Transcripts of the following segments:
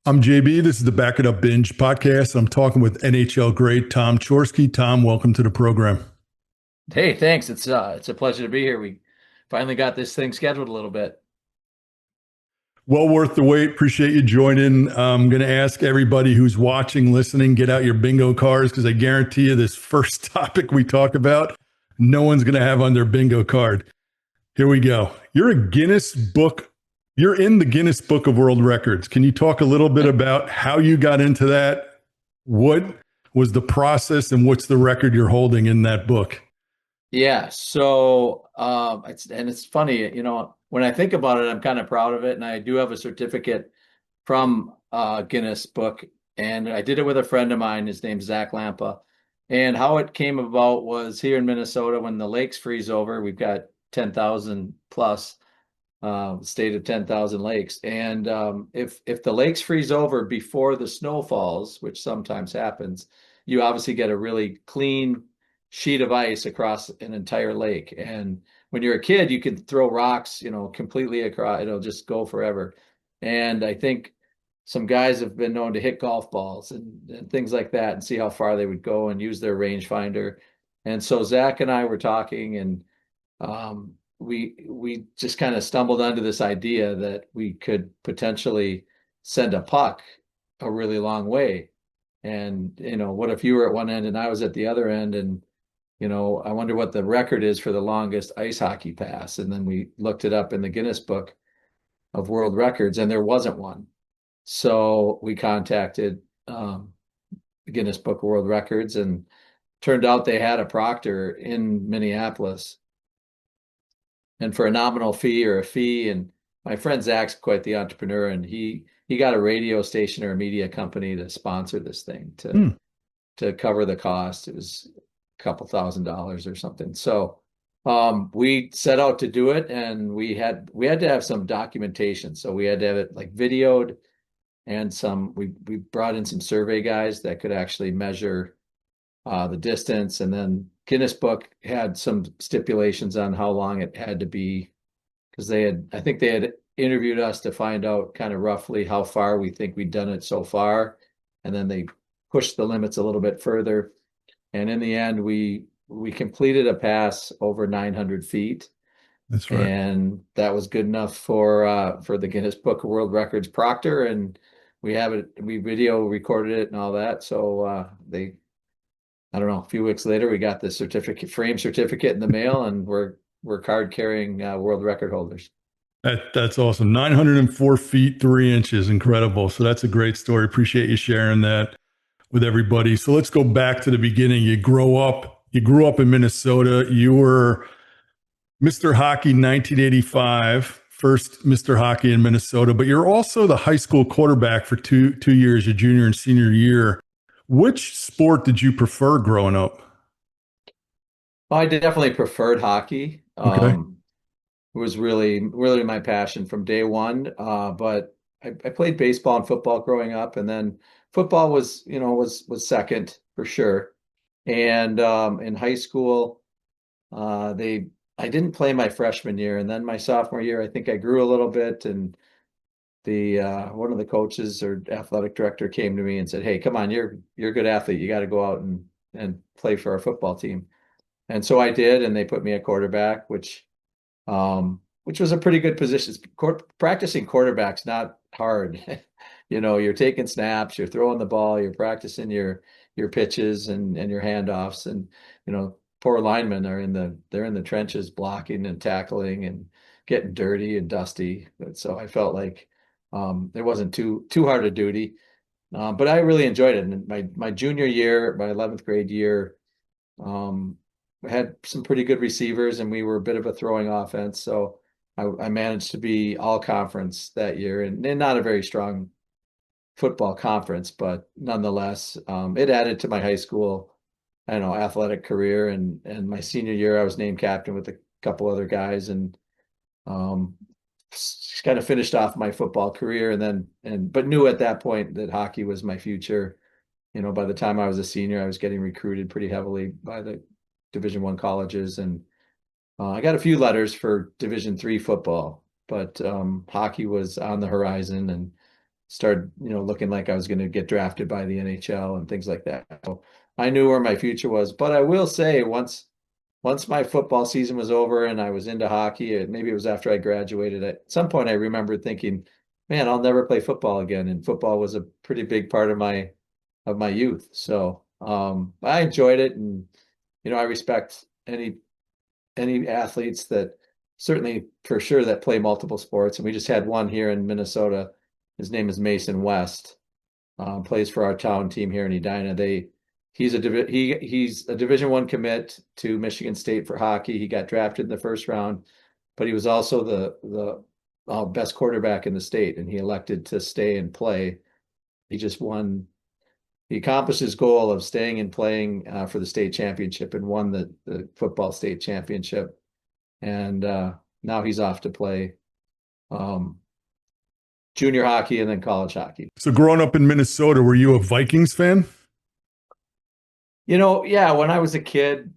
I'm JB. This is the Back It Up Binge podcast. I'm talking with NHL great Tom Chorske. Tom, welcome to the program. Hey, thanks. It's a pleasure to be here. We finally got this thing scheduled a little bit. Well worth the wait. Appreciate you joining. I'm going to ask everybody who's watching, listening, get out your bingo cards because I guarantee you this first topic we talk about, no one's going to have on their bingo card. Here we go. You're in the Guinness Book of World Records. Can you talk a little bit about how you got into that? What was the process and what's the record you're holding in that book? Yeah, so it's funny, when I think about it, I'm kind of proud of it, and I do have a certificate from Guinness Book, and I did it with a friend of mine. His name's Zach Lampa, and how it came about was here in Minnesota when the lakes freeze over. We've got 10,000 plus state of 10,000 lakes, and if the lakes freeze over before the snow falls, which sometimes happens, you obviously get a really clean sheet of ice across an entire lake. And when you're a kid, you can throw rocks, completely across, it'll just go forever. And I think some guys have been known to hit golf balls and things like that and see how far they would go and use their rangefinder. And so Zach and I were talking, and we just kind of stumbled onto this idea that we could potentially send a puck a really long way. And, what if you were at one end and I was at the other end? And I wonder what the record is for the longest ice hockey pass. And then we looked it up in the Guinness Book of World Records, and there wasn't one. So we contacted the Guinness Book of World Records, and turned out they had a proctor in Minneapolis, and for a nominal fee or a fee. And my friend Zach's quite the entrepreneur, and he got a radio station or a media company to sponsor this thing Hmm. to cover the cost. It was couple $1,000s or something. So we set out to do it, and we had to have some documentation. So we had to have it like videoed, and we brought in some survey guys that could actually measure the distance. And then Guinness Book had some stipulations on how long it had to be, because I think they had interviewed us to find out kind of roughly how far we think we'd done it so far. And then they pushed the limits a little bit further. And in the end, we completed a pass over 900 feet, That's right. and that was good enough for the Guinness Book of World Records proctor. And we video recorded it and all that. So I don't know, a few weeks later, we got the frame certificate in the mail, and we're card carrying world record holders. That's awesome. 904 feet, 3 inches. Incredible. So that's a great story. Appreciate you sharing that with everybody. So let's go back to the beginning. You grew up in Minnesota. You were Mr. Hockey 1985, first Mr. Hockey in Minnesota, but you're also the high school quarterback for two years, your junior and senior year. Which sport did you prefer growing up? I definitely preferred hockey. Okay. It was really, really my passion from day one. But I played baseball and football growing up, and then football was second for sure. And in high school, I didn't play my freshman year, and then my sophomore year, I think I grew a little bit, and the one of the coaches or athletic director came to me and said, "Hey, come on, you're a good athlete. You got to go out and play for our football team." And so I did, and they put me at quarterback, which was a pretty good position. Practicing quarterback's not hard. You're taking snaps, you're throwing the ball, you're practicing your pitches and your handoffs, and poor linemen they're in the trenches blocking and tackling and getting dirty and dusty. So I felt like it wasn't too hard a duty, but I really enjoyed it. And my junior year, my 11th grade year, we had some pretty good receivers, and we were a bit of a throwing offense. So I managed to be all conference that year, and not a very strong football conference, but nonetheless, it added to my high school, I don't know, athletic career. And my senior year, I was named captain with a couple other guys, and um, kind of finished off my football career, but knew at that point that hockey was my future. By the time I was a senior, I was getting recruited pretty heavily by the Division I colleges, and I got a few letters for Division III football, but hockey was on the horizon. And started, looking like I was going to get drafted by the NHL and things like that. So I knew where my future was. But I will say, once my football season was over and I was into hockey, maybe it was after I graduated, at some point I remember thinking, man, I'll never play football again. And football was a pretty big part of my youth. So I enjoyed it, and I respect any athletes that, certainly for sure, that play multiple sports. And we just had one here in Minnesota. His name is Mason West. Plays for our town team here in Edina. He's a Division I commit to Michigan State for hockey. He got drafted in the first round, but he was also the best quarterback in the state, and he elected to stay and play. He just won. He accomplished his goal of staying and playing for the state championship, and won the football state championship. And now he's off to play junior hockey and then college hockey. So growing up in Minnesota, were you a Vikings fan? Yeah, when I was a kid,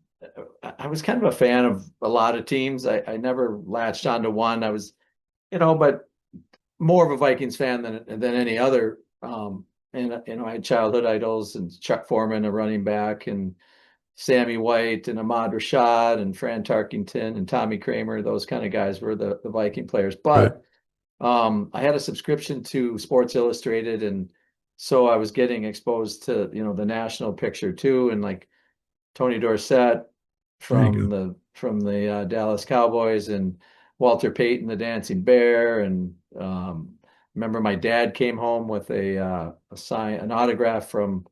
I was kind of a fan of a lot of teams. I never latched onto one. I was, but more of a Vikings fan than any other. And I had childhood idols, and Chuck Foreman, a running back, and Sammy White, and Ahmad Rashad, and Fran Tarkington, and Tommy Kramer. Those kind of guys were the Viking players. Right. But I had a subscription to Sports Illustrated, and so I was getting exposed to, the national picture too, and like Tony Dorsett from the Dallas Cowboys, and Walter Payton, the Dancing Bear, and remember my dad came home with an autograph from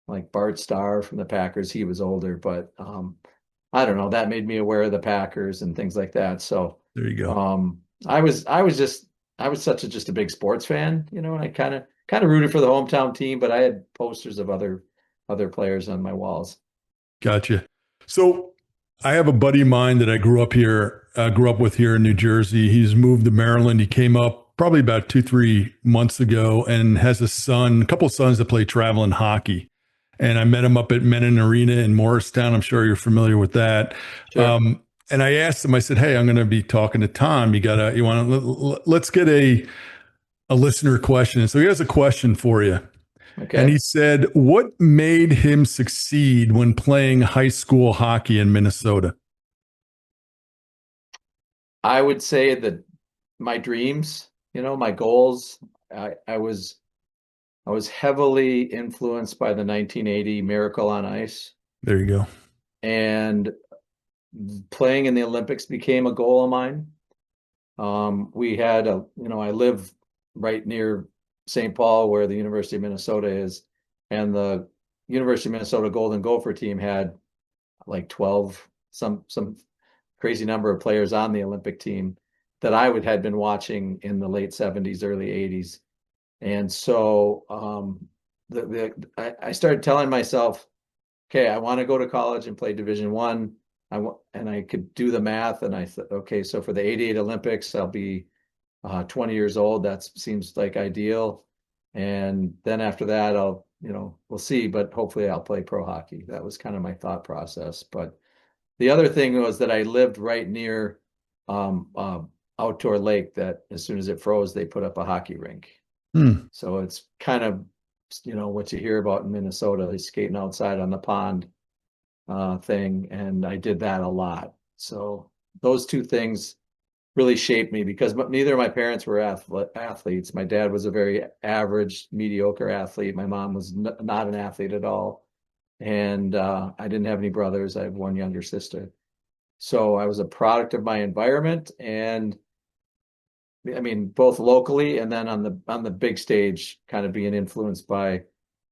like Bart Starr from the Packers. He was older, but I don't know, that made me aware of the Packers and things like that. So There you go. I was just a big sports fan, and I kind of rooted for the hometown team, but I had posters of other players on my walls. Gotcha. So I have a buddy of mine that I grew up with here in New Jersey. He's moved to Maryland. He came up probably about 2, 3 months ago, and has a couple of sons that play traveling hockey. And I met him up at Menin Arena in Morristown. I'm sure you're familiar with that. Sure. And I asked him, I said, hey, I'm going to be talking to Tom. Let's get a listener question. So he has a question for you. Okay. And he said, what made him succeed when playing high school hockey in Minnesota? I would say that my dreams, my goals, I was heavily influenced by the 1980 Miracle on Ice, There you go. and playing in the Olympics became a goal of mine. I live right near St. Paul, where the University of Minnesota is, and the University of Minnesota Golden Gopher team had like 12, some crazy number of players on the Olympic team that had been watching in the late 70s, early 80s. And so I started telling myself, okay, I want to go to college and play Division I. And I could do the math, and I thought, okay, so for the 88 Olympics, I'll be 20 years old. That seems like ideal. And then after that, we'll see, but hopefully I'll play pro hockey. That was kind of my thought process. But the other thing was that I lived right near outdoor lake that as soon as it froze, they put up a hockey rink. So it's kind of, what you hear about in Minnesota, they skating outside on the pond thing. And I did that a lot. So those two things really shaped me, because neither of my parents were athletes. My dad was a very average, mediocre athlete. My mom was not an athlete at all. And I didn't have any brothers. I have one younger sister. So I was a product of my environment, and I mean, both locally and then on the big stage, kind of being influenced by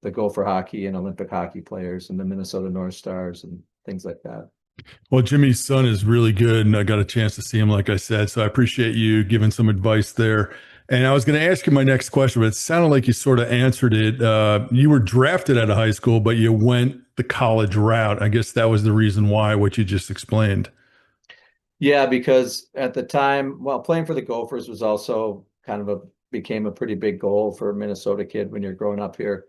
the Gopher hockey and Olympic hockey players and the Minnesota North Stars and things like that. Well, Jimmy's son is really good, and I got a chance to see him, like I said. So I appreciate you giving some advice there. And I was going to ask you my next question, but it sounded like you sort of answered it. You were drafted out of high school, but you went the college route. I guess that was the reason why, what you just explained. Yeah, because at the time, well, playing for the Gophers was also became a pretty big goal for a Minnesota kid when you're growing up here.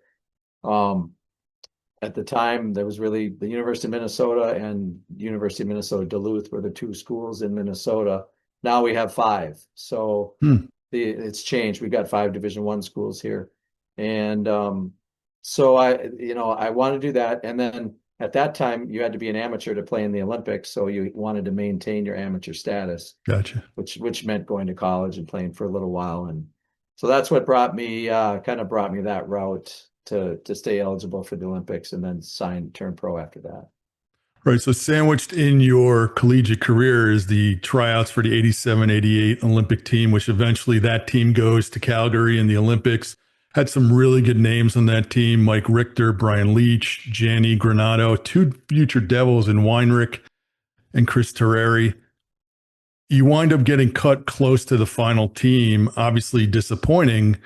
At the time, there was really the University of Minnesota and University of Minnesota Duluth were the two schools in Minnesota. Now we have five. So it's changed. We've got 5 Division I schools here. And so I want to do that. And then at that time, you had to be an amateur to play in the Olympics. So you wanted to maintain your amateur status, Gotcha. which meant going to college and playing for a little while. And so that's what brought me that route to stay eligible for the Olympics and then turn pro after that. Right. So sandwiched in your collegiate career is the tryouts for the 87, 88 Olympic team, which eventually that team goes to Calgary in the Olympics. Had some really good names on that team: Mike Richter, Brian Leach, Gianni Granato, 2 future Devils in Weinrich and Chris Terreri. You wind up getting cut close to the final team, obviously disappointing.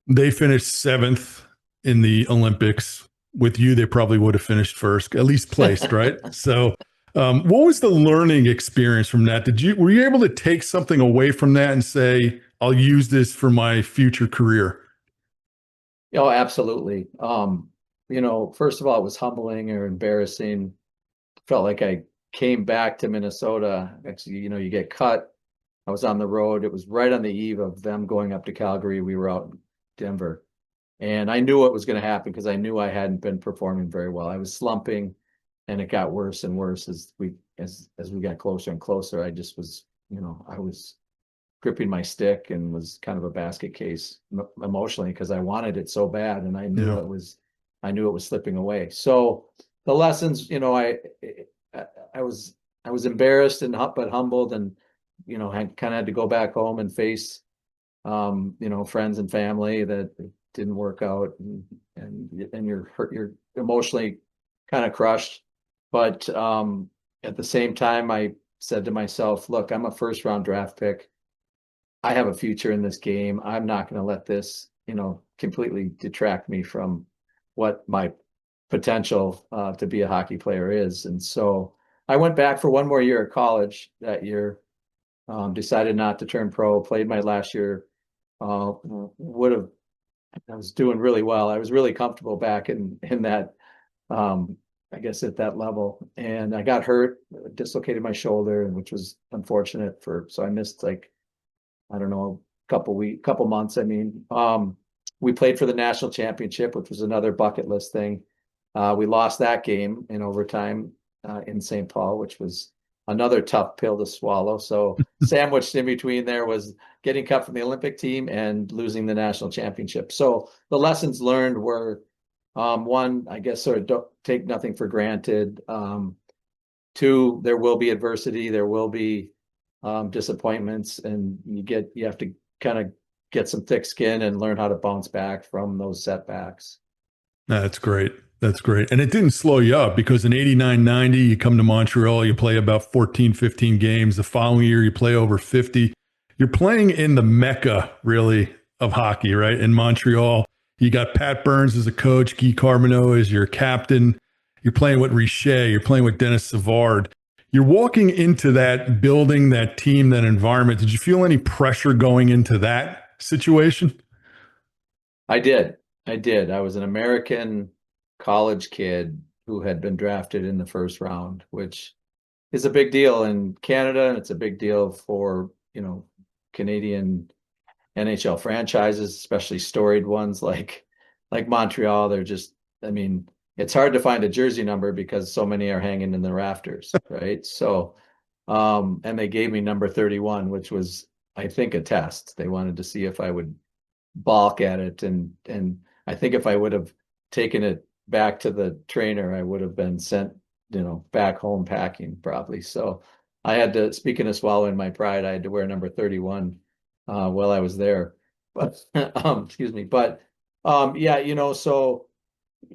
They finished 7th in the Olympics. With you, they probably would have finished first, at least placed, right? So what was the learning experience from that? Were you able to take something away from that and say, I'll use this for my future career? Oh, absolutely. First of all, it was humbling or embarrassing. Felt like I came back to Minnesota. Actually, you get cut. I was on the road. It was right on the eve of them going up to Calgary. We were out in Denver. And I knew what was going to happen because I knew I hadn't been performing very well. I was slumping, and it got worse and worse as we got closer and closer. I just was, I was gripping my stick and was kind of a basket case emotionally because I wanted it so bad, and I knew it was slipping away. So the lessons, I was embarrassed but humbled, and I kind of had to go back home and face friends and family that didn't work out, and you're hurt, you're emotionally kind of crushed. But at the same time, I said to myself, look, I'm a 1st-round draft pick. I have a future in this game. I'm not going to let this, completely detract me from what my potential to be a hockey player is. And so I went back for 1 more year at college that year, decided not to turn pro, played my last year, I was doing really well. I was really comfortable back in that, I guess at that level. And I got hurt, dislocated my shoulder, which was unfortunate so I missed I don't know, couple months. I mean, we played for the national championship, which was another bucket list thing. We lost that game in overtime in St. Paul, which was another tough pill to swallow. So sandwiched in between there was getting cut from the Olympic team and losing the national championship. So the lessons learned were, 1, I guess, sort of don't take nothing for granted. 2, there will be adversity. There will be disappointments, and you have to kind of get some thick skin and learn how to bounce back from those setbacks. That's great. That's great. And it didn't slow you up because in 89, 90, you come to Montreal, you play about 14, 15 games. The following year, you play over 50. You're playing in the mecca, really, of hockey, right? In Montreal, you got Pat Burns as a coach, Guy Carbonneau as your captain. You're playing with Richer. You're playing with Dennis Savard. You're walking into that building, that team, that environment. Did you feel any pressure going into that situation? I did. I was an American college kid who had been drafted in the 1st round, which is a big deal in Canada, and it's a big deal for, Canadian NHL franchises, especially storied ones like Montreal. They're just, I mean, it's hard to find a jersey number because so many are hanging in the rafters, right? So, and they gave me number 31, which was, I think, a test. They wanted to see if I would balk at it, and I think if I would have taken it back to the trainer, I would have been sent, back home packing probably. So I had to, speaking of swallowing my pride, I had to wear number 31 while I was there. But excuse me. But yeah, so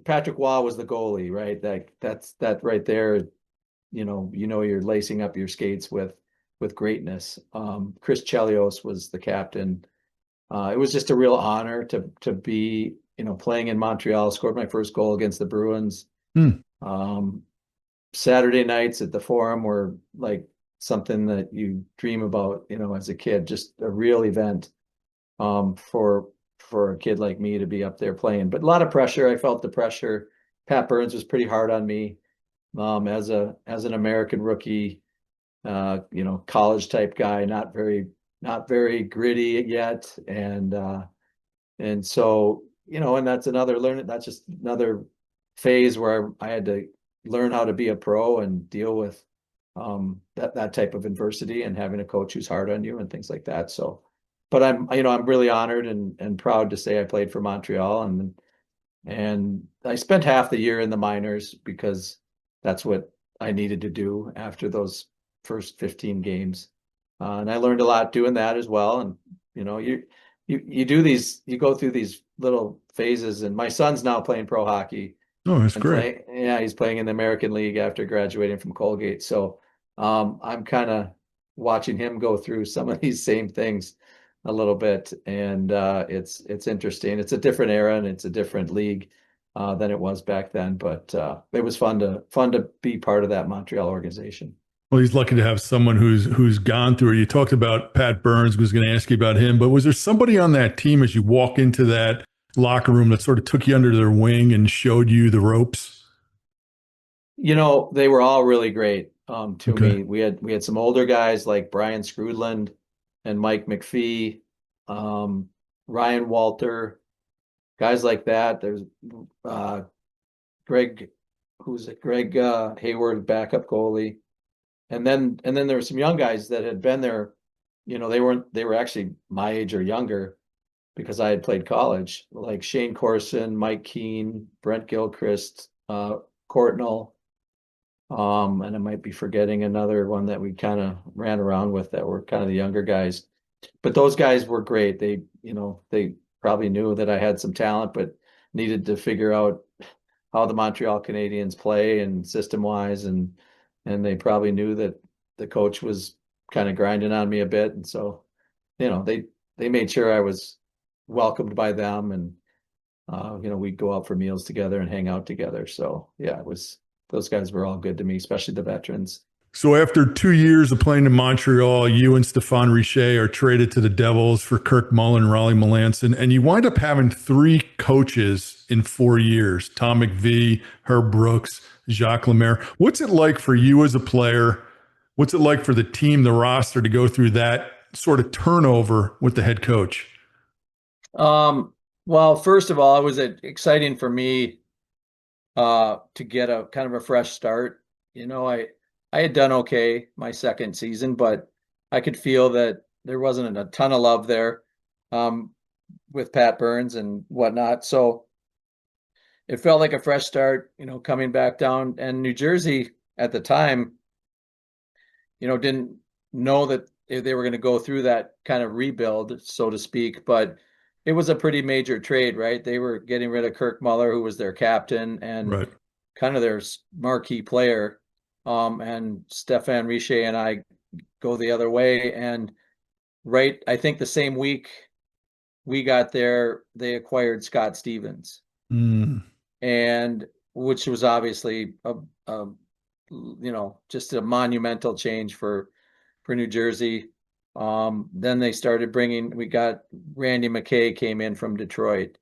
Patrick Waugh was the goalie, right? That right there, you're lacing up your skates with greatness. Chris Chelios was the captain. It was just a real honor to be, playing in Montreal. Scored my first goal against the Bruins. Saturday nights at the Forum were like something that you dream about, as a kid. Just a real event for a kid like me to be up there playing. But a lot of pressure. I felt the pressure. Pat Burns was pretty hard on me as an American rookie, college type guy, not very not very gritty yet. And so, and that's another learning, that's just another phase where I had to learn how to be a pro and deal with that type of adversity and having a coach who's hard on you and things like that. So, but I'm really honored and proud to say I played for Montreal, and I spent half the year in the minors because that's what I needed to do after those first 15 games. And I learned a lot doing that as well. And you do these, you go through these little phases. And my son's now playing pro hockey Oh, that's and great. he's playing in the American League after graduating from Colgate. So I'm kind of watching him go through some of these same things a little bit, and it's interesting. It's a different era and it's a different league than it was back then, but it was fun to be part of that Montreal organization. Well, he's lucky to have someone who's gone through it. You talked about Pat Burns. Was going to ask you about him, but was there somebody on that team as you walk into that locker room that sort of took you under their wing and showed you the ropes? They were all really great to Okay. me. We had some older guys like Brian Scrudland and Mike McPhee, um, Ryan Walter, guys like that. There's uh, Greg, who's it? Greg Hayward, backup goalie, and then there were some young guys that had been there. They were actually my age or younger because I had played college, like Shane Corson, Mike Keene, Brent Gilchrist, Courtnall. And I might be forgetting another one that we kind of ran around with that were kind of the younger guys. But those guys were great. They probably knew that I had some talent, but needed to figure out how the Montreal Canadiens play and system wise, and they probably knew that the coach was kind of grinding on me a bit. And so, they made sure I was welcomed by them, and we'd go out for meals together and hang out together. So yeah, it was those guys were all good to me, especially the veterans. So after 2 years of playing in Montreal, you and Stephane Richer are traded to the Devils for Kirk Mullen, Raleigh Melanson, and you wind up having three coaches in 4 years: Tom McVie, Herb Brooks, Jacques Lemaire. What's it like for you as a player? What's it like for the team, the roster, to go through that sort of turnover with the head coach? Well, first of all, it was exciting for me to get a kind of a fresh start. I had done okay my second season, but I could feel that there wasn't a ton of love there um, with Pat Burns and whatnot. So it felt like a fresh start, coming back down. And New Jersey at the time, didn't know that they were going to go through that kind of rebuild, so to speak. But it was a pretty major trade, right? They were getting rid of Kirk Muller, who was their captain and Right. kind of their marquee player. And Stephane Richer and I go the other way. And right, I think the same week we got there, they acquired Scott Stevens, Mm. and which was obviously just a monumental change for New Jersey. Then they started we got Randy McKay came in from Detroit,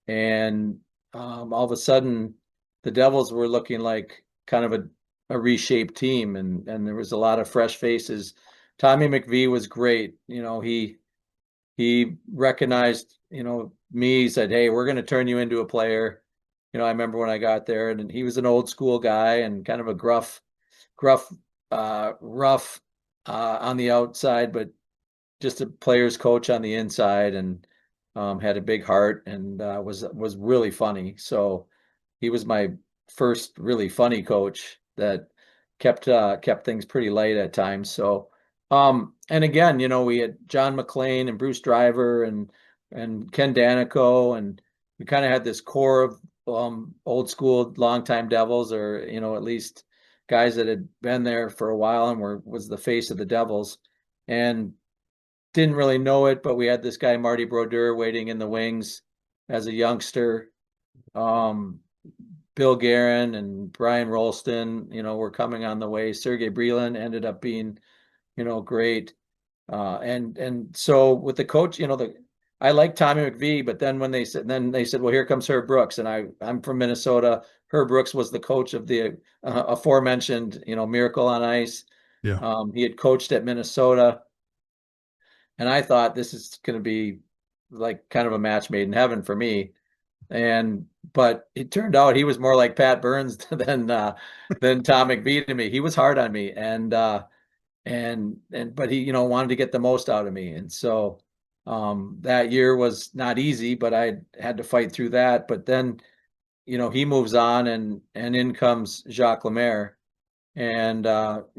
and all of a sudden the Devils were looking like kind of a reshaped team, and there was a lot of fresh faces. Tommy McVie was great. He recognized, me. He said, "Hey, we're going to turn you into a player." I remember when I got there, and he was an old school guy and kind of a gruff, rough on the outside, but just a player's coach on the inside, and had a big heart, and was really funny. So he was my first really funny coach that kept things pretty light at times. So and again, we had John McClain and Bruce Driver and Ken Danico, and we kind of had this core of old school longtime Devils, or at least guys that had been there for a while and was the face of the Devils, and didn't really know it, but we had this guy Marty Brodeur waiting in the wings as a youngster. Um, Bill Guerin and Brian Rolston, were coming on the way. Sergey Breland ended up being, great. And so with the coach, I like Tommy McVie, but then they said, well, here comes Herb Brooks, and I'm from Minnesota. Herb Brooks was the coach of the aforementioned, Miracle on Ice. Yeah. He had coached at Minnesota. And I thought this is going to be like kind of a match made in heaven for me. And but it turned out he was more like Pat Burns than Tom McVie to me. He was hard on me, and but he, wanted to get the most out of me. And so that year was not easy, but I had to fight through that. But then, he moves on, and in comes Jacques Lemaire. And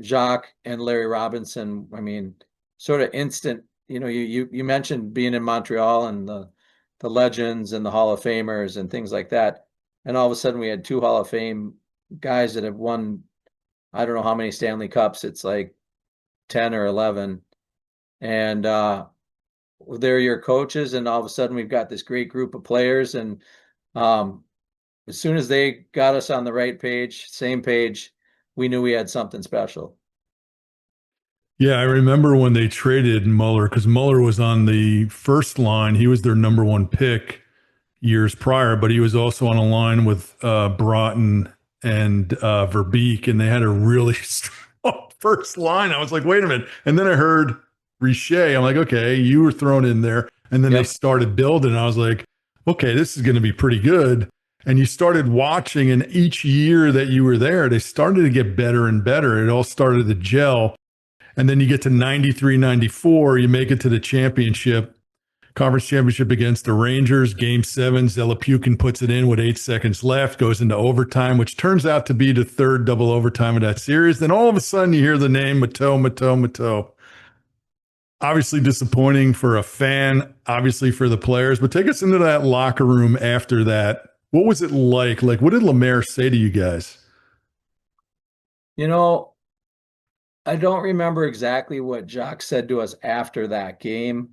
Jacques and Larry Robinson, I mean, sort of instant. You mentioned being in Montreal and the legends and the Hall of Famers and things like that. And all of a sudden, we had two Hall of Fame guys that have won, I don't know how many Stanley Cups. It's like 10 or 11. And they're your coaches. And all of a sudden, we've got this great group of players. And um, as soon as they got us on the right page, same page, we knew we had something special. Yeah, I remember when they traded Muller because Muller was on the first line. He was their number one pick years prior, but he was also on a line with Broughton and Verbeek, and they had a really strong first line. I was like, wait a minute. And then I heard Richer. I'm like, okay, you were thrown in there. And then they Yep. started building. I was like, okay, this is going to be pretty good. And you started watching, and each year that you were there, they started to get better and better. It all started to gel. And then you get to 93, 94, you make it to the championship, conference championship against the Rangers, game seven. Zelapukin puts it in with 8 seconds left, goes into overtime, which turns out to be the third double overtime of that series. Then all of a sudden you hear the name Mateau. Obviously disappointing for a fan, obviously for the players, but take us into that locker room after that. What was it like? Like, what did Lemaire say to you guys? You know, I don't remember exactly what Jock said to us after that game.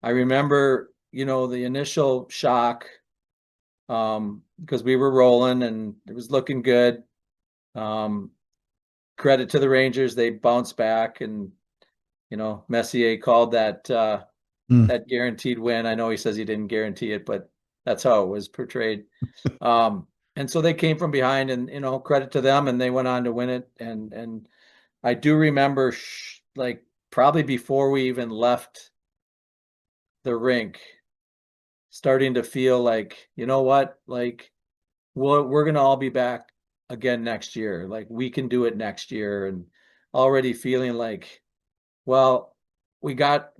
I remember, the initial shock, because we were rolling and it was looking good. Um, Credit to the Rangers, they bounced back, and Messier called Hmm. that guaranteed win. I know he says he didn't guarantee it, but that's how it was portrayed. And so they came from behind, and credit to them, and they went on to win it. And I do remember, like, probably before we even left the rink, starting to feel like, you know what, like, we're gonna all be back again next year. Like, we can do it next year, and already feeling like, well, we got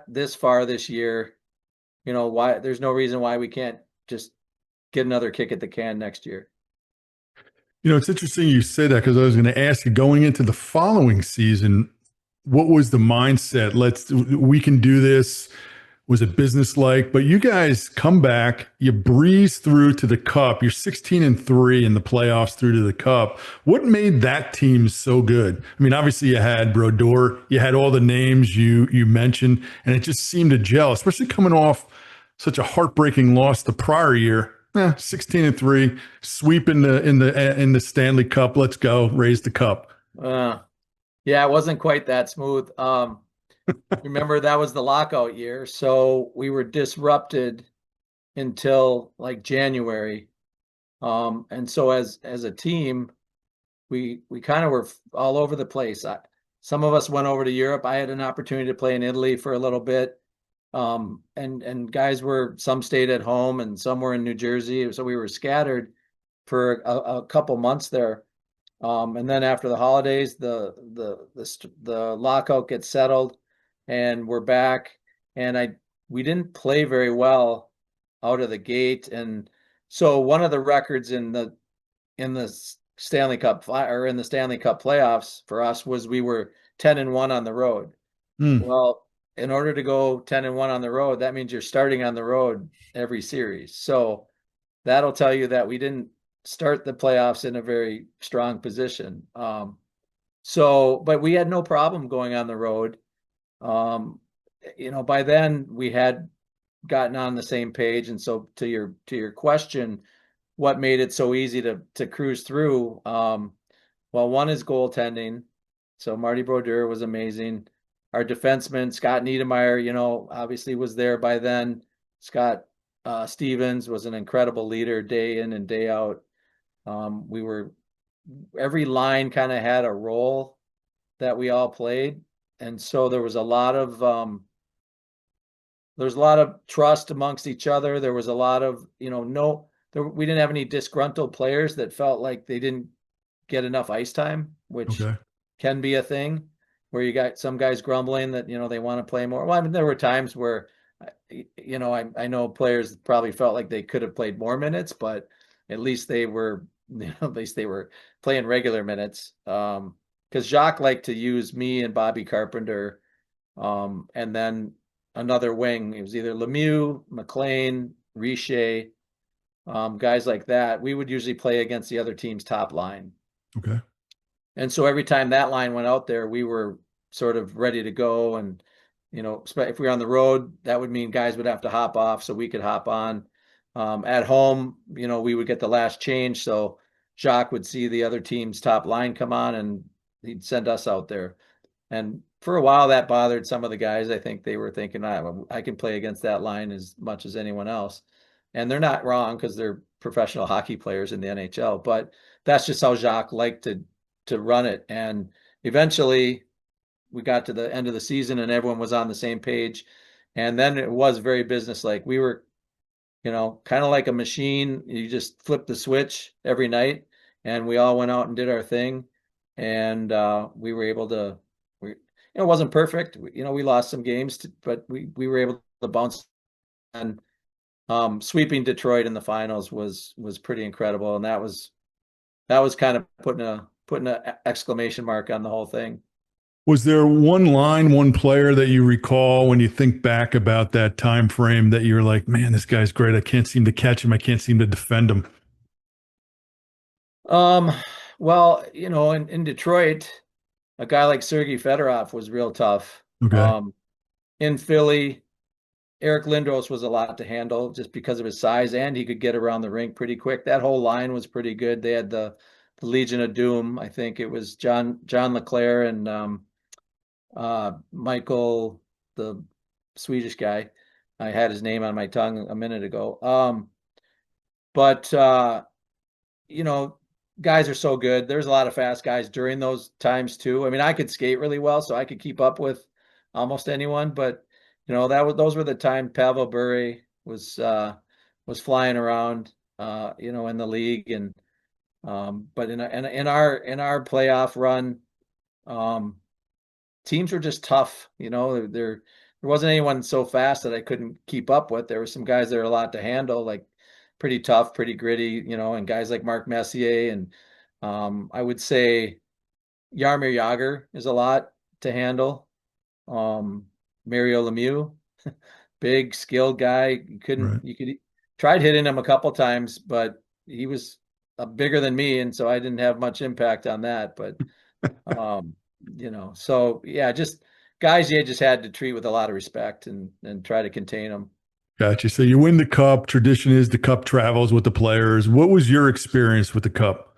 this far this year. Why there's no reason why we can't just get another kick at the can next year. It's interesting you say that because I was going to ask you going into the following season, what was the mindset? We can do this. Was it business like? But you guys come back, you breeze through to the cup. You're 16-3 in the playoffs through to the cup. What made that team so good? I mean, obviously you had Brodeur, you had all the names you mentioned, and it just seemed to gel, especially coming off such a heartbreaking loss the prior year. 16-3, sweep in the Stanley Cup. Let's go, raise the cup. Uh, yeah, it wasn't quite that smooth. Remember that was the lockout year, so we were disrupted until like January. And so as a team, we kind of were all over the place. Some of us went over to Europe. I had an opportunity to play in Italy for a little bit. And guys some stayed at home and some were in New Jersey. So we were scattered for a couple months there. And then after the holidays, the lockout gets settled, and we're back. And we didn't play very well out of the gate. And so one of the records in the Stanley Cup or in the Stanley Cup playoffs for us was we were 10-1 on the road. Hmm. Well, in order to go 10-1 on the road, that means you're starting on the road every series. So that'll tell you that we didn't start the playoffs in a very strong position. But we had no problem going on the road. Um, by then we had gotten on the same page. And so to your question, what made it so easy to cruise through? Well, one is goaltending. So Marty Brodeur was amazing. Our defenseman, Scott Niedermayer, obviously was there by then. Scott Stevens was an incredible leader day in and day out. Every line kind of had a role that we all played. And so there was a lot of there's a lot of trust amongst each other. There was a lot of, we didn't have any disgruntled players that felt like they didn't get enough ice time, which Okay. can be a thing where you got some guys grumbling that, they want to play more. Well, I mean, there were times where, I know players probably felt like they could have played more minutes, but at least they were, at least they were playing regular minutes. Because Jacques liked to use me and Bobby Carpenter, and then another wing. It was either Lemieux, McLean, Richer, guys like that. We would usually play against the other team's top line. Okay. And so every time that line went out there, we were sort of ready to go. And, if we were on the road, that would mean guys would have to hop off so we could hop on. At home, we would get the last change. So Jacques would see the other team's top line come on and he'd send us out there. And for a while that bothered some of the guys. I think they were thinking, I can play against that line as much as anyone else. And they're not wrong because they're professional hockey players in the NHL, but that's just how Jacques liked to run it. And eventually we got to the end of the season and everyone was on the same page. And then it was very businesslike. We were, kind of like a machine. You just flip the switch every night and we all went out and did our thing. And we were able to, it wasn't perfect. We lost some games, but we were able to bounce. And sweeping Detroit in the finals was pretty incredible. And that was kind of putting an exclamation mark on the whole thing. Was there one line, one player that you recall when you think back about that time frame that you're like, man, this guy's great. I can't seem to catch him. I can't seem to defend him. Um, well, in Detroit, a guy like Sergei Fedorov was real tough. Okay. In Philly, Eric Lindros was a lot to handle just because of his size, and he could get around the rink pretty quick. That whole line was pretty good. They had the Legion of Doom. I think it was John LeClaire and Michael, the Swedish guy. I had his name on my tongue a minute ago. But you know, guys are so good. There's a lot of fast guys during those times too. I mean, I could skate really well, so I could keep up with almost anyone. But those were the time Pavel Bure was flying around, in the league. And but in our playoff run, teams were just tough. There wasn't anyone so fast that I couldn't keep up with. There were some guys that are a lot to handle, like pretty tough, pretty gritty, and guys like Mark Messier. And I would say Jaromir Jagr is a lot to handle. Mario Lemieux, big skilled guy. Right. You could tried hitting him a couple times, but he was bigger than me, and so I didn't have much impact on that. But so yeah, just guys you just had to treat with a lot of respect and try to contain them. Gotcha. So you win the cup. Tradition is the cup travels with the players. What was your experience with the cup?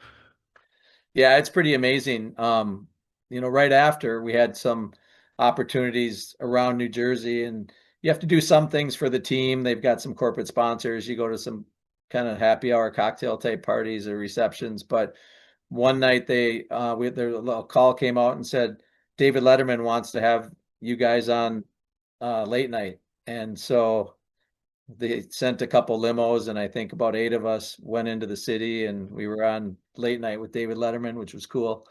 Yeah, it's pretty amazing. Right after we had some opportunities around New Jersey, and you have to do some things for the team. They've got some corporate sponsors. You go to some kind of happy hour cocktail type parties or receptions. But one night their little call came out and said David Letterman wants to have you guys on late night, and so they sent a couple limos, and I think about 8 of us went into the city, and we were on late night with David Letterman, which was cool.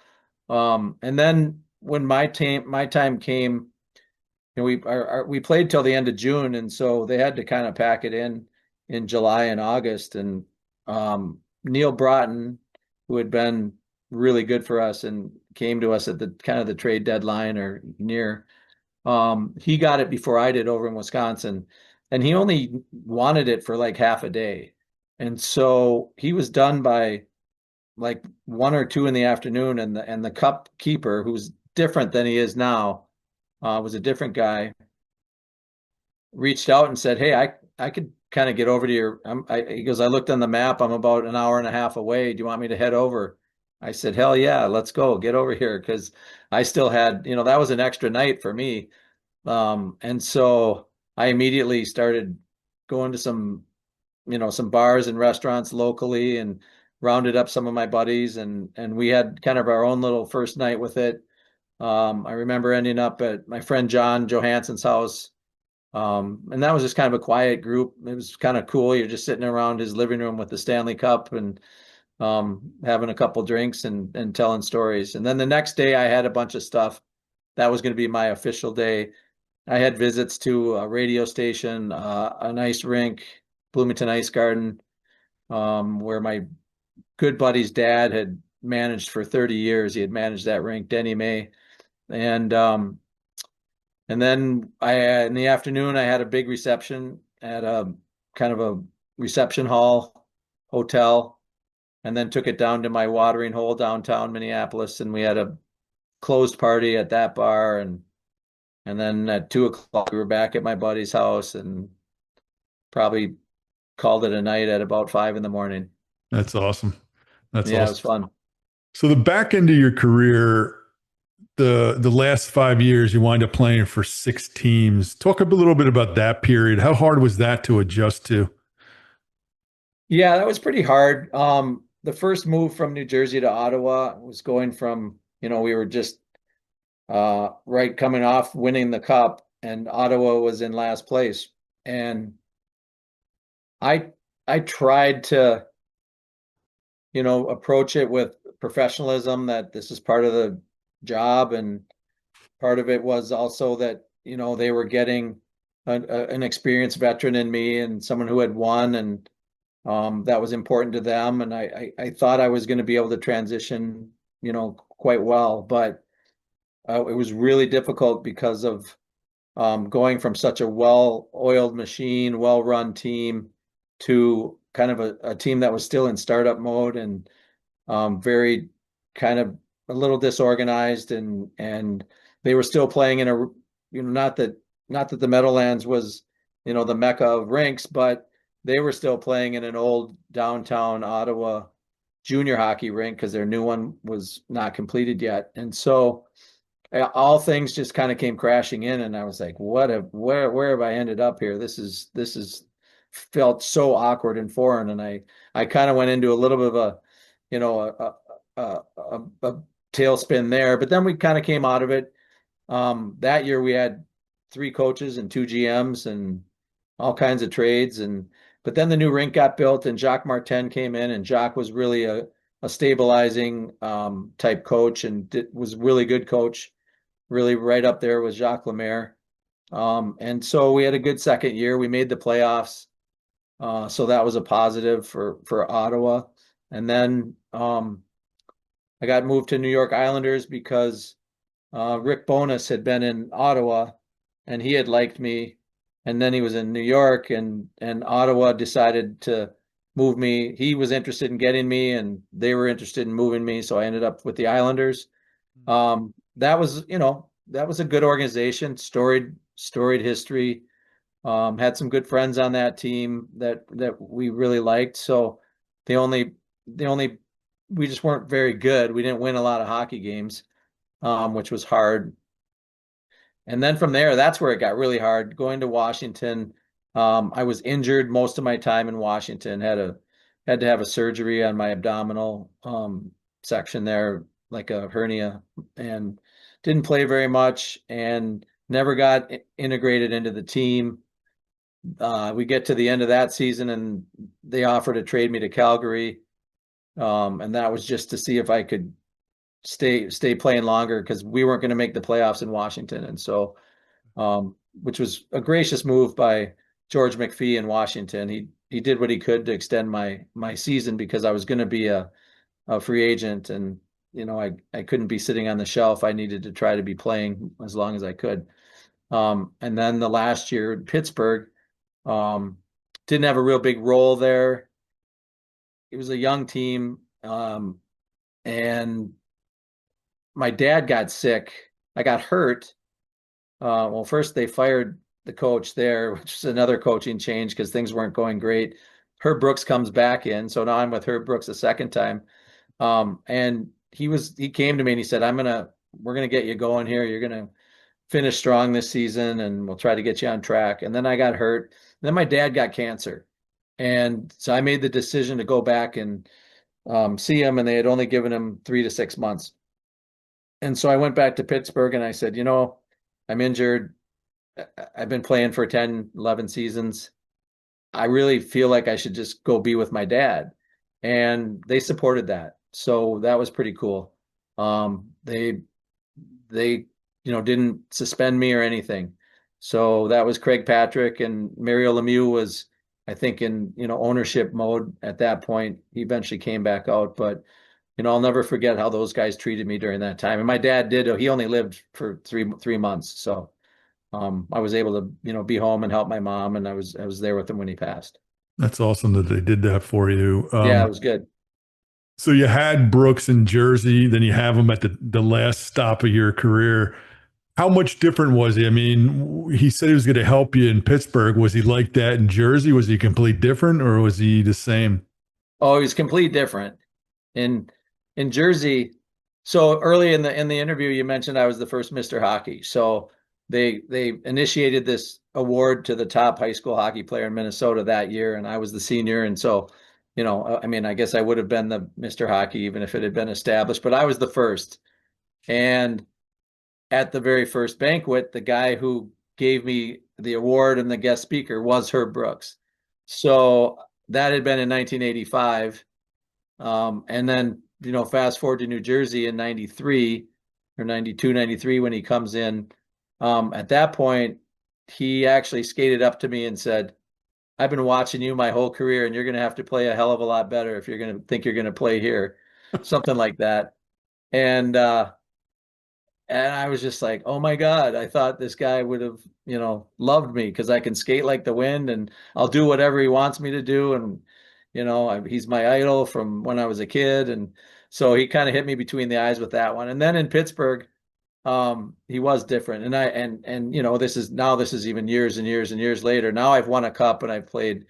And then when my time came, we played till the end of June, and so they had to kind of pack it in July and August. And Neil Broughton, who had been really good for us and came to us at the kind of the trade deadline or near, he got it before I did over in Wisconsin, and he only wanted it for like half a day. And so he was done by like 1 or 2 in the afternoon, and the cup keeper, who's different than he is now, was a different guy, reached out and said, "Hey, I could kind of get over to your." He goes, "I looked on the map. I'm about an hour and a half away. Do you want me to head over?" I said, "Hell yeah, let's go. Get over here," because I still had, that was an extra night for me. And so I immediately started going to some bars and restaurants locally and rounded up some of my buddies, and we had kind of our own little first night with it. I remember ending up at my friend John Johansson's house And that was just kind of a quiet group. It was kind of cool. You're just sitting around his living room with the Stanley Cup and having a couple drinks and telling stories. And then the next day I had a bunch of stuff. That was going to be my official day. I had visits to a radio station, an ice rink, Bloomington Ice Garden, where my good buddy's dad had managed for 30 years. He had managed that rink, Denny May. And and then in the afternoon I had a big reception at a kind of a reception hall hotel, and then took it down to my watering hole downtown Minneapolis, and we had a closed party at that bar, and then at 2 o'clock we were back at my buddy's house and probably called it a night at about 5 in the morning. That's awesome. That's Yeah, it was awesome. fun. So the back end of your career, the last 5 years, you wind up playing for 6 teams. Talk a little bit about that period. How hard was that to adjust to? Yeah, that was pretty hard. The first move from New Jersey to Ottawa was going from, we were just right coming off winning the cup, and Ottawa was in last place. And I I tried to, approach it with professionalism, that this is part of the job, and part of it was also that, they were getting an experienced veteran in me and someone who had won, and that was important to them. And I thought I was going to be able to transition, quite well, but it was really difficult because of going from such a well-oiled machine, well-run team to kind of a team that was still in startup mode, and very kind of a little disorganized, and they were still playing in a, not that the Meadowlands was, the mecca of rinks, but they were still playing in an old downtown Ottawa junior hockey rink because their new one was not completed yet. And so all things just kind of came crashing in, and I was like, where have I ended up here? This is felt so awkward and foreign. And I kind of went into a little bit of a, a tailspin there, but then we kind of came out of it. That year we had 3 coaches and 2 GMs and all kinds of trades. But then the new rink got built, and Jacques Martin came in, and Jacques was really a stabilizing type coach, and was really good coach, really right up there with Jacques Lemieux. And so we had a good second year. We made the playoffs. So that was a positive for Ottawa. And then I got moved to New York Islanders because Rick Bowness had been in Ottawa, and he had liked me. And then he was in New York, and Ottawa decided to move me. He was interested in getting me, and they were interested in moving me. So I ended up with the Islanders. That was, that was a good organization, storied history. Had some good friends on that team that we really liked. So the only we just weren't very good. We didn't win a lot of hockey games, which was hard. And then from there, that's where it got really hard. Going to Washington, I was injured most of my time in Washington. Had to have a surgery on my abdominal section there, like a hernia, and didn't play very much, and never got integrated into the team. We get to the end of that season, and they offered to trade me to Calgary, and that was just to see if I could stay playing longer, because we weren't going to make the playoffs in Washington. And so, which was a gracious move by George McPhee in Washington. He did what he could to extend my season, because I was going to be a free agent, and I couldn't be sitting on the shelf. I needed to try to be playing as long as I could. And then the last year in Pittsburgh, didn't have a real big role there. It was a young team, and my dad got sick. I got hurt. Well, first they fired the coach there, which is another coaching change because things weren't going great. Herb Brooks comes back in, so now I'm with Herb Brooks a second time. And he came to me and he said, we're gonna get you going here. You're gonna finish strong this season, and we'll try to get you on track. And then I got hurt. Then my dad got cancer, and so I made the decision to go back and see him, and they had only given him 3 to 6 months. And so I went back to Pittsburgh, and I said, I'm injured. I've been playing for 10, 11 seasons. I really feel like I should just go be with my dad. And they supported that. So that was pretty cool. They didn't suspend me or anything. So that was Craig Patrick, and Mario Lemieux was, I think, in, ownership mode at that point. He eventually came back out, but I'll never forget how those guys treated me during that time. And my dad did. He only lived for three months, so I was able to, be home and help my mom, and I was there with him when he passed. That's awesome that they did that for you. Yeah, it was good. So you had Brooks in Jersey, then you have him at the last stop of your career. How much different was he? I mean, he said he was going to help you in Pittsburgh. Was he like that in Jersey? Was he complete different, or was he the same? Oh, he was complete different. In in Jersey, so early in the interview, you mentioned I was the first Mr. Hockey. So they initiated this award to the top high school hockey player in Minnesota that year, and I was the senior. And so, I mean, I guess I would have been the Mr. Hockey even if it had been established, but I was the first. And at the very first banquet, the guy who gave me the award and the guest speaker was Herb Brooks. So that had been in 1985. And then, fast forward to New Jersey in 93 or 92, 93, when he comes in. At that point, he actually skated up to me and said, I've been watching you my whole career, and you're going to have to play a hell of a lot better if you're going to think you're going to play here. Something like that. And, and I was just like, oh my God, I thought this guy would have, loved me because I can skate like the wind and I'll do whatever he wants me to do. And, he's my idol from when I was a kid. And so he kind of hit me between the eyes with that one. And then in Pittsburgh, he was different. And this is even years and years and years later. Now I've won a cup and I've played,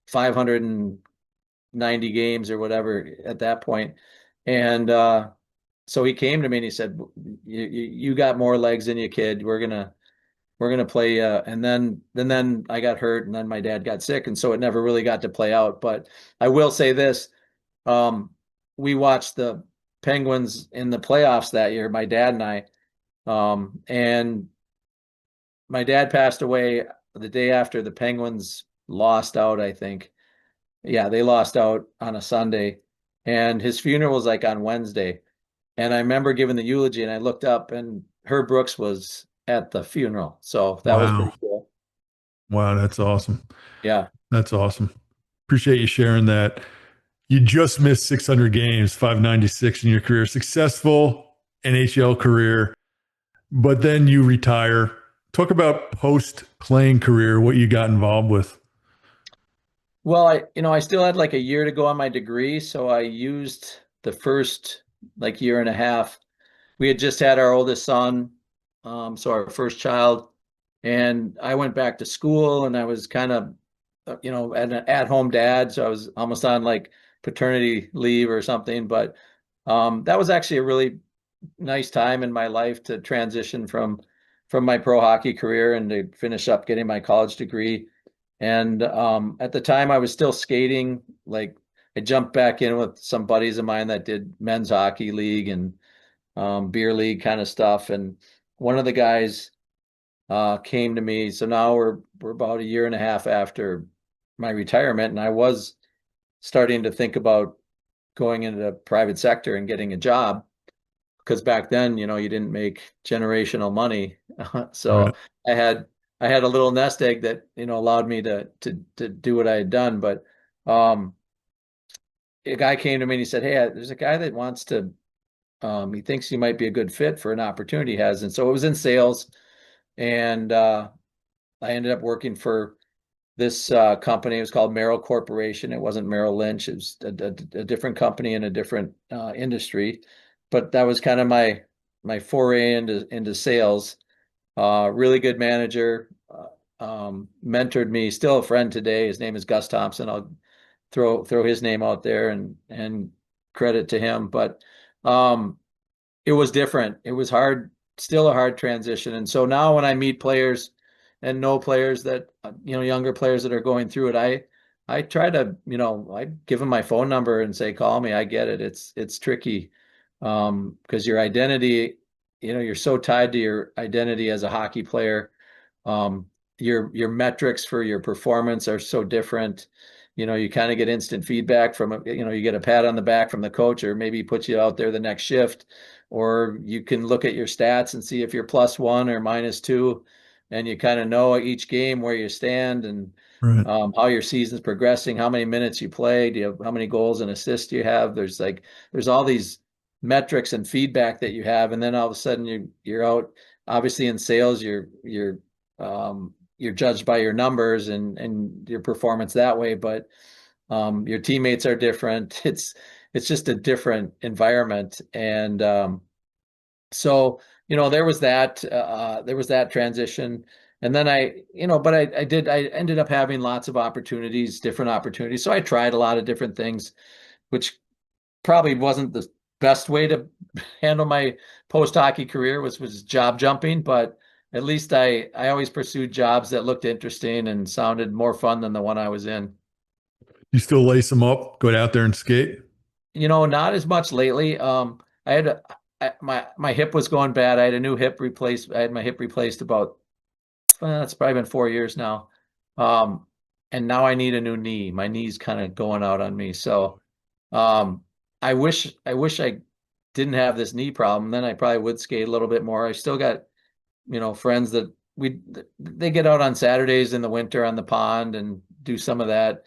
590 games or whatever at that point. And, so he came to me and he said, "You got more legs than you, kid. We're gonna play." And then I got hurt, and then my dad got sick, and so it never really got to play out. But I will say this: um, we watched the Penguins in the playoffs that year, my dad and I, and my dad passed away the day after the Penguins lost out. I think, yeah, they lost out on a Sunday, and his funeral was like on Wednesday. And I remember giving the eulogy and I looked up and Herb Brooks was at the funeral. So that was Wow. pretty cool. Wow, that's awesome. Yeah. That's awesome. Appreciate you sharing that. You just missed 600 games, 596 in your career, successful NHL career, but then you retire. Talk about post playing career, what you got involved with. Well, I still had like a year to go on my degree. So I used the first like year and a half. We had just had our oldest son. So our first child, and I went back to school and I was kind of, an at-home dad. So I was almost on like paternity leave or something, but that was actually a really nice time in my life to transition from my pro hockey career and to finish up getting my college degree. And at the time, I was still skating. Like I jumped back in with some buddies of mine that did men's hockey league and beer league kind of stuff. And one of the guys came to me. So now we're about a year and a half after my retirement, and I was starting to think about going into the private sector and getting a job because back then, you didn't make generational money. So Right. I had I had a little nest egg that, allowed me to do what I had done. But um a guy came to me and he said, "Hey, there's a guy that wants to he thinks he might be a good fit for an opportunity he has." And so it was in sales, and I ended up working for this company. It was called Merrill Corporation. It wasn't Merrill Lynch. It was a different company in a different industry. But that was kind of my foray into sales. Really good manager, mentored me. Still a friend today. His name is Gus Thompson. I'll throw his name out there and credit to him. But um, it was different. It was hard, still a hard transition. And so now when I meet players and know players that, younger players that are going through it, I try to, I give them my phone number and say, call me. I get it. It's tricky. Because your identity, you're so tied to your identity as a hockey player. Um, your metrics for your performance are so different. You kind of get instant feedback from you get a pat on the back from the coach, or maybe puts you out there the next shift, or you can look at your stats and see if you're +1 or -2, and you kind of know each game where you stand and Right. how your season's progressing, how many minutes you play, how many goals and assists you have. There's all these metrics and feedback that you have, and then all of a sudden you're out. Obviously, in sales, you're judged by your numbers and your performance that way, but your teammates are different. It's just a different environment, and so there was that transition, and then I ended up having lots of opportunities, different opportunities. So I tried a lot of different things, which probably wasn't the best way to handle my post hockey career, was job jumping, but at least I always pursued jobs that looked interesting and sounded more fun than the one I was in. You still lace them up, go out there and skate? Not as much lately. I had my hip was going bad. I had a new hip replaced. I had my hip replaced about it's probably been 4 years now. Um, and now I need a new knee. My knee's kind of going out on me. So um, I wish I didn't have this knee problem. Then I probably would skate a little bit more. I still got, friends that they get out on Saturdays in the winter on the pond and do some of that,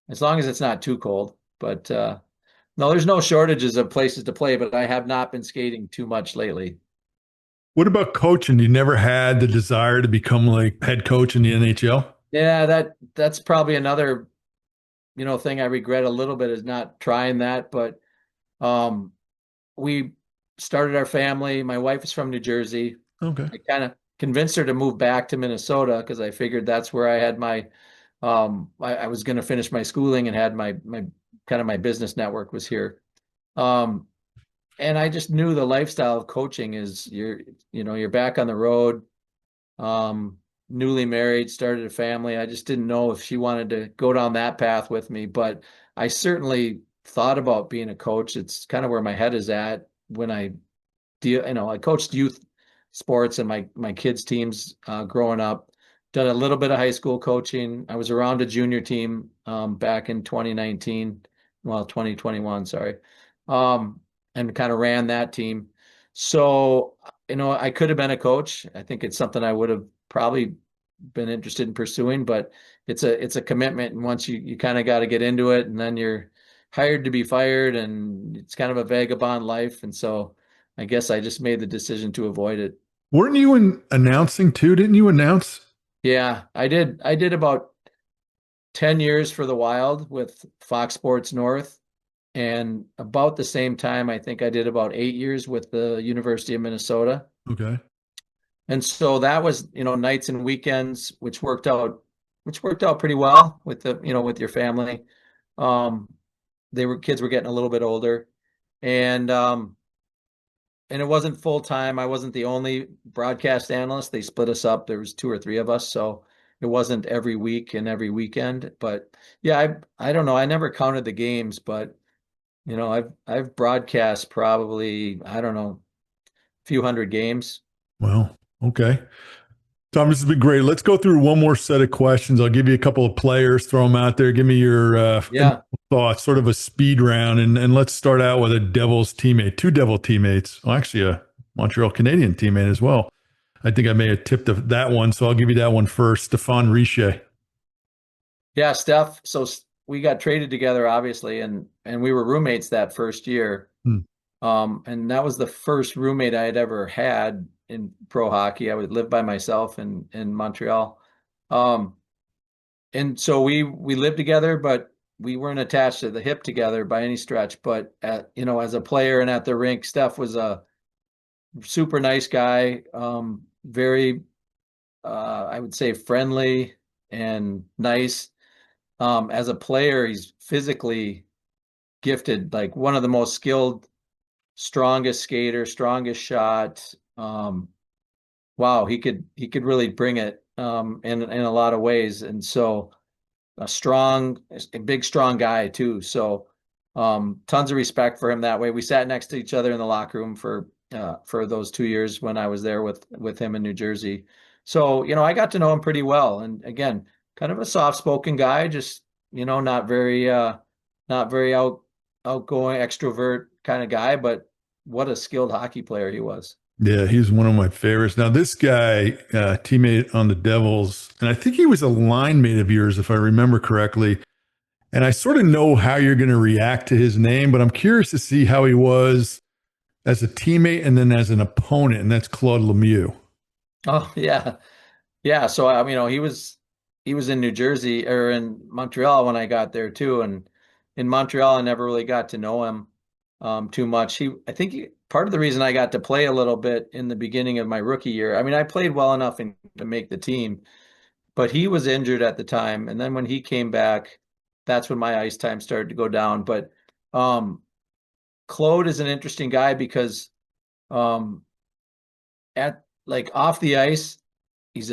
as long as it's not too cold. But no, there's no shortages of places to play, but I have not been skating too much lately. What about coaching? You never had the desire to become like head coach in the NHL? Yeah, that's probably another, thing I regret a little bit, is not trying that. But um, we started our family. My wife is from New Jersey. Okay. I kind of convinced her to move back to Minnesota because I figured that's where I had I was going to finish my schooling and had my kind of my business network was here. Um, and I just knew the lifestyle of coaching is you're back on the road, newly married, started a family. I just didn't know if she wanted to go down that path with me, but I certainly thought about being a coach. It's kind of where my head is at when I coached youth sports and my kids teams growing up. Done a little bit of high school coaching. I was around a junior team back in 2019, well, 2021, sorry, and kind of ran that team. So, I could have been a coach. I think it's something I would have probably been interested in pursuing, but it's a commitment, and once you kind of got to get into it, and then you're hired to be fired, and it's kind of a vagabond life, and so I guess I just made the decision to avoid it. Weren't you in announcing too? Didn't you announce? Yeah, I did. I did about 10 years for the Wild with Fox Sports North. And about the same time, I think I did about 8 years with the University of Minnesota. Okay. And so that was, nights and weekends, which worked out pretty well with with your family. Um, kids were getting a little bit older, and it wasn't full time. I wasn't the only broadcast analyst. They split us up. There was two or three of us, so it wasn't every week and every weekend. But yeah, I don't know. I never counted the games, but I've broadcast probably, I don't know, a few hundred games. Well, okay. Tom, this has been great. Let's go through one more set of questions. I'll give you a couple of players, throw them out there. Give me your Yeah. thoughts, sort of a speed round. And let's start out with a Devils teammate, two Devil teammates. Well, actually, a Montreal Canadian teammate as well. I think I may have tipped that one, so I'll give you that one first. Stephane Richer. Yeah, Steph. So we got traded together, obviously, and we were roommates that first year. Hmm. And that was the first roommate I had ever had in pro hockey. I would live by myself in Montreal. Um, and so we lived together, but we weren't attached to the hip together by any stretch. But as a player and at the rink, Steph was a super nice guy, very I would say friendly and nice. As a player, he's physically gifted, like one of the most skilled, strongest skater, strongest shot. Wow, he could really bring it in a lot of ways, and so a big strong guy too. So tons of respect for him that way. We sat next to each other in the locker room for those 2 years when I was there with him in New Jersey. So, I got to know him pretty well. And again, kind of a soft-spoken guy, just, not very outgoing, extrovert kind of guy, but what a skilled hockey player he was. Yeah, he's one of my favorites. Now, this guy, teammate on the Devils, and I think he was a line mate of yours, if I remember correctly. And I sort of know how you're going to react to his name, but I'm curious to see how he was as a teammate and then as an opponent, and that's Claude Lemieux. Oh, yeah. Yeah, so he was in New Jersey or in Montreal when I got there too, and in Montreal I never really got to know him too much. Part of the reason I got to play a little bit in the beginning of my rookie year. I mean, I played well enough to make the team, but he was injured at the time, and then when he came back, that's when my ice time started to go down. But um, Claude is an interesting guy because um, at like off the ice. He's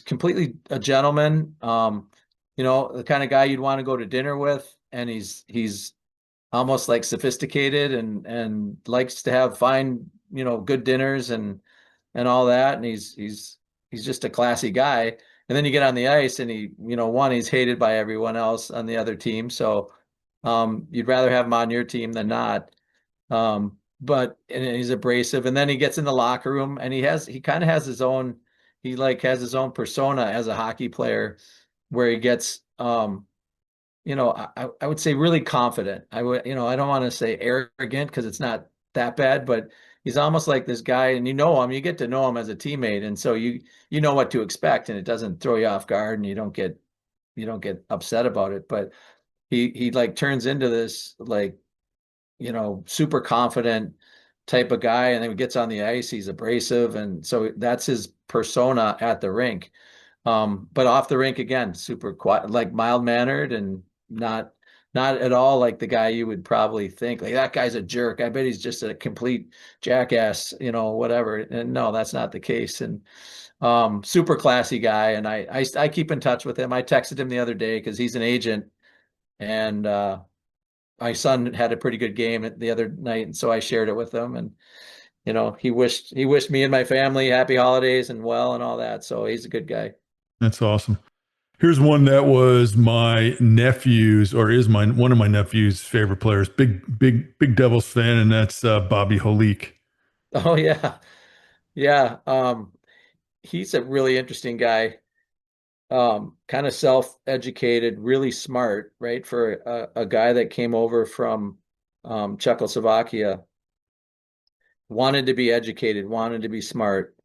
completely a gentleman. The kind of guy you'd want to go to dinner with, and he's almost like sophisticated and likes to have fine, good dinners and all that. And he's just a classy guy. And then you get on the ice, and he's hated by everyone else on the other team. So you'd rather have him on your team than not. But and he's abrasive, and then he gets in the locker room, and he kind of has his own he like has his own persona as a hockey player, where he gets I would say really confident. I don't want to say arrogant because it's not that bad, but he's almost like this guy, and you get to know him as a teammate, and so you know what to expect, and it doesn't throw you off guard, and you don't get upset about it. But he like turns into this like super confident type of guy. And then he gets on the ice, he's abrasive. And so that's his persona at the rink. But off the rink, again, super quiet, like mild mannered and not at all like the guy you would probably think like that guy's a jerk. I bet he's just a complete jackass, whatever. And no, that's not the case. And super classy guy. And I keep in touch with him. I texted him the other day because he's an agent, and my son had a pretty good game the other night, and so I shared it with him. And he wished me and my family happy holidays and well and all that. So he's a good guy. That's awesome. Here's one that was my nephew's, or is one of my nephew's favorite players. Big Devils fan, and that's Bobby Holik. Oh yeah, yeah. He's a really interesting guy. Kind of self-educated, really smart, right? For a guy that came over from Czechoslovakia, wanted to be educated, wanted to be smart.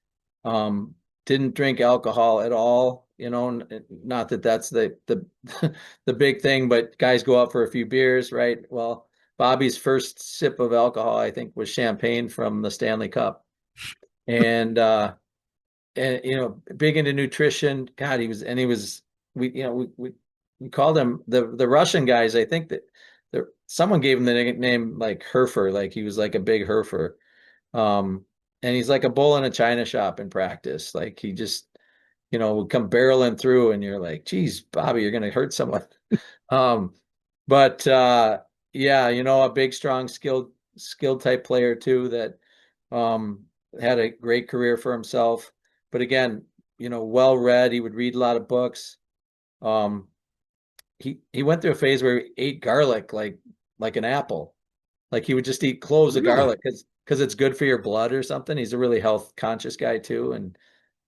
Um, didn't drink alcohol at all, not that that's the the big thing, but guys go out for a few beers, right? Well, Bobby's first sip of alcohol, I think, was champagne from the Stanley Cup. And big into nutrition. God, he was we called him the Russian guys. I think that someone gave him the nickname like Herfer, like he was like a big Herfer. Um, and he's like a bull in a china shop in practice. Like he just, would come barreling through, and you're like, geez, Bobby, you're gonna hurt someone. Um, but yeah, a big, strong, skilled type player too that um had a great career for himself. But again, well read. He would read a lot of books. Um, he went through a phase where he ate garlic like an apple. Like he would just eat cloves of Really? garlic because it's good for your blood or something. He's a really health conscious guy too. And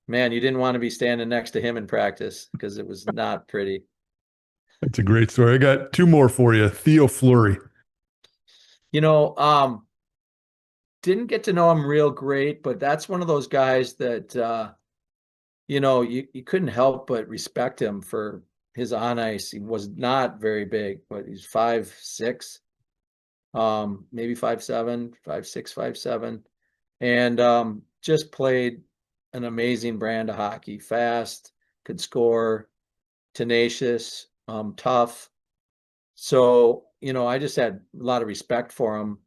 man, you didn't want to be standing next to him in practice because it was not pretty. That's a great story. I got two more for you. Theo Fleury. You know, um, didn't get to know him real great, but that's one of those guys that you couldn't help but respect him for his on ice. He was not very big, but he's 5'6", maybe 5'7", 5'6", 5'7", and just played an amazing brand of hockey. Fast, could score, tenacious, tough. So, I just had a lot of respect for him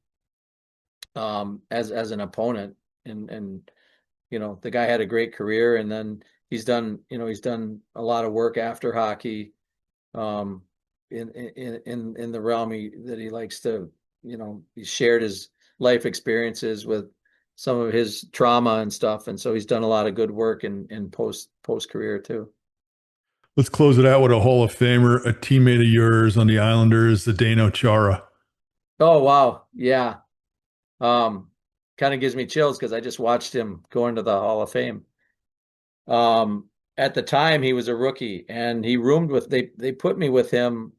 as an opponent. And the guy had a great career, and then he's done a lot of work after hockey, um, in the realm that he likes to, he shared his life experiences with some of his trauma and stuff. And so he's done a lot of good work in post career too. Let's close it out with a Hall of Famer, a teammate of yours on the Islanders, Zdeno Chára. Oh, wow. Yeah. Um, Kind of gives me chills because I just watched him go into the Hall of Fame. At the time he was a rookie and he roomed with, they put me with him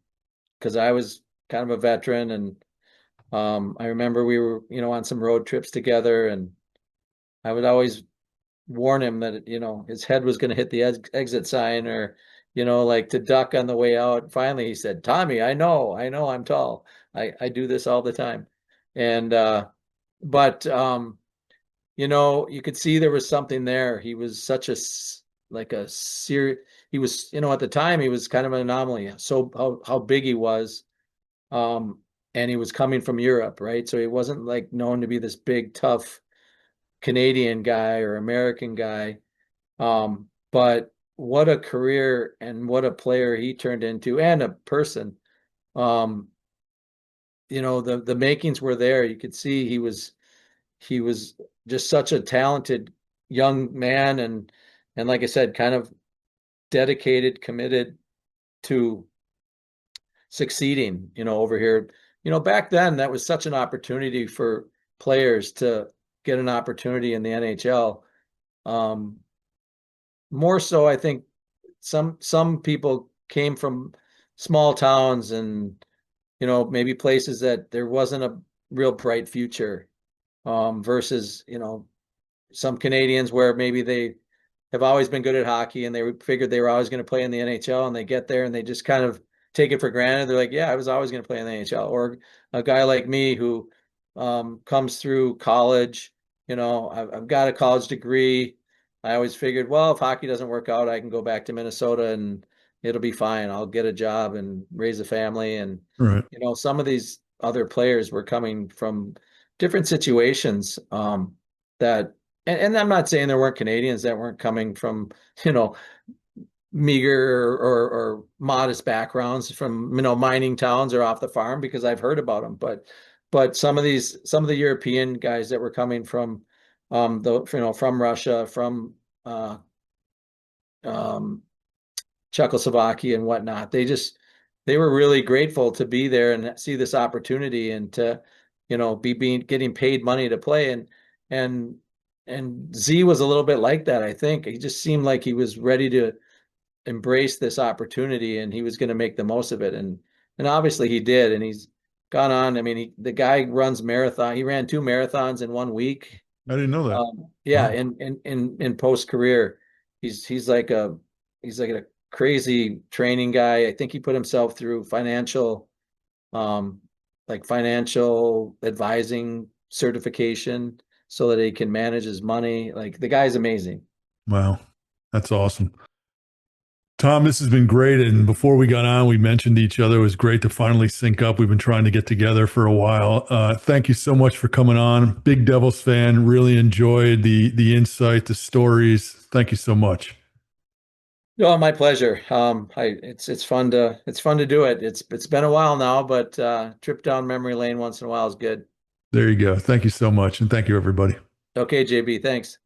because I was kind of a veteran. And I remember we were, on some road trips together, and I would always warn him that, his head was going to hit the exit sign, or, like to duck on the way out. Finally, he said, "Tommy, I know I'm tall. I do this all the time." And, but, you could see there was something there. He was such like a serious, he was, at the time he was kind of an anomaly. So how big he was. And he was coming from Europe, right? So he wasn't like known to be this big, tough Canadian guy or American guy. But what a career and what a player he turned into, and a person. Um, the makings were there. You could see he was just such a talented young man, and like I said, kind of dedicated, committed to succeeding, over here. Back then that was such an opportunity for players to get an opportunity in the NHL. Um, More so, I think some people came from small towns and, maybe places that there wasn't a real bright future, versus, some Canadians where maybe they have always been good at hockey and they figured they were always going to play in the NHL, and they get there and they just kind of take it for granted. They're like, yeah, I was always going to play in the NHL. Or a guy like me who comes through college, I've got a college degree. I always figured, well, if hockey doesn't work out, I can go back to Minnesota and it'll be fine. I'll get a job and raise a family. And, Right. some of these other players were coming from different situations, that, and I'm not saying there weren't Canadians that weren't coming from, you know, meager or modest backgrounds from, mining towns or off the farm, because I've heard about them. But some of the European guys that were coming from, from Russia, from um, Czechoslovakia and whatnot, they were really grateful to be there and see this opportunity, and to, getting paid money to play. And and Z was a little bit like that. I think he just seemed like he was ready to embrace this opportunity, and he was going to make the most of it. And obviously he did, and he's gone on. I mean, the guy runs marathon. He ran 2 marathons in 1 week. I didn't know that. Yeah, Wow. in post career, he's like a crazy training guy. I think he put himself through um, financial advising certification so that he can manage his money. Like, the guy's amazing. Wow. That's awesome. Tom, this has been great. And before we got on, we mentioned each other. It was great to finally sync up. We've been trying to get together for a while. Thank you so much for coming on. Big Devils fan. Really enjoyed the insight, the stories. Thank you so much. Oh, my pleasure. It's fun to do it. It's been a while now, but trip down memory lane once in a while is good. There you go. Thank you so much. And thank you, everybody. Okay, JB, thanks.